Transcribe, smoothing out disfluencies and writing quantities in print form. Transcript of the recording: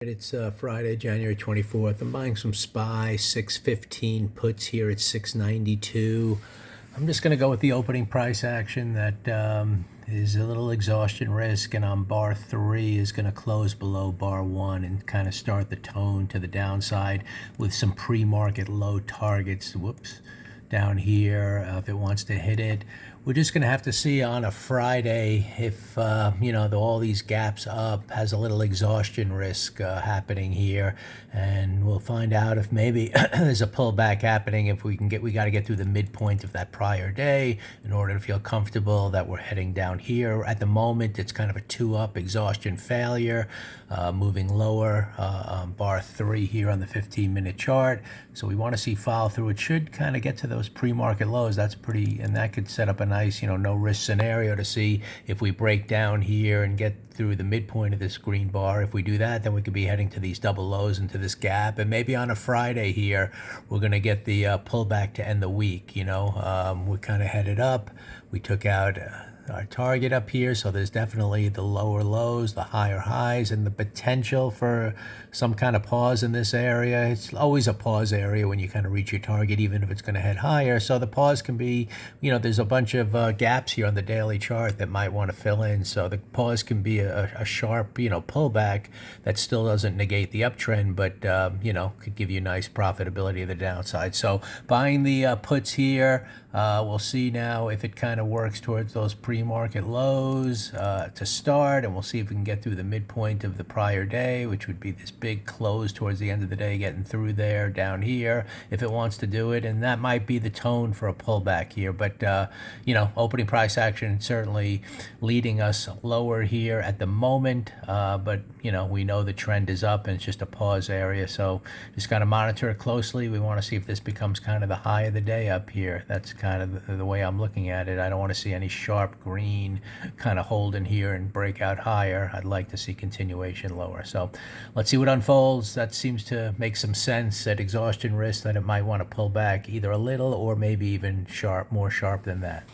It's Friday, January 24th. I'm buying some SPY 615 puts here at 692. I'm just going to go with the opening price action that is a little exhaustion risk, and on bar 3 is going to close below bar 1 and kind of start the tone to the downside with some pre-market low targets. Whoops. Down here, if it wants to hit it. We're just going to have to see on a Friday if, all these gaps up has a little exhaustion risk happening here. And we'll find out if maybe there's a pullback happening. If we got to get through the midpoint of that prior day in order to feel comfortable that we're heading down here. At the moment, it's kind of a 2-up exhaustion failure, moving lower on bar 3 here on the 15-minute chart. So we want to see follow through. It should kind of get to those pre-market lows. That's pretty, and that could set up a nice, no risk scenario to see if we break down here and get through the midpoint of this green bar. If we do that, then we could be heading to these double lows into this gap. And maybe on a Friday here, we're going to get the pullback to end the week. We kind of headed up. We took out our target up here, so there's definitely the lower lows, the higher highs, and the potential for some kind of pause in this area. It's always a pause area when you kind of reach your target, even if it's going to head higher. So the pause can be, there's a bunch of gaps here on the daily chart that might want to fill in. So the pause can be a sharp, pullback that still doesn't negate the uptrend, but, could give you nice profitability of the downside. So buying the puts here, we'll see now if it kind of works towards those pre-market lows to start, and we'll see if we can get through the midpoint of the prior day, which would be this big close towards the end of the day, getting through there down here if it wants to do it, and that might be the tone for a pullback here. But opening price action certainly leading us lower here at the moment, but we know the trend is up and it's just a pause area, so just got to monitor it closely. We want to see if this becomes kind of the high of the day up here. That's kind of the way I'm looking at it. I don't want to see any sharp green kind of holding here and break out higher. I'd like to see continuation lower. So let's see what unfolds. That seems to make some sense at exhaustion risk that it might want to pull back either a little or maybe even more sharp than that.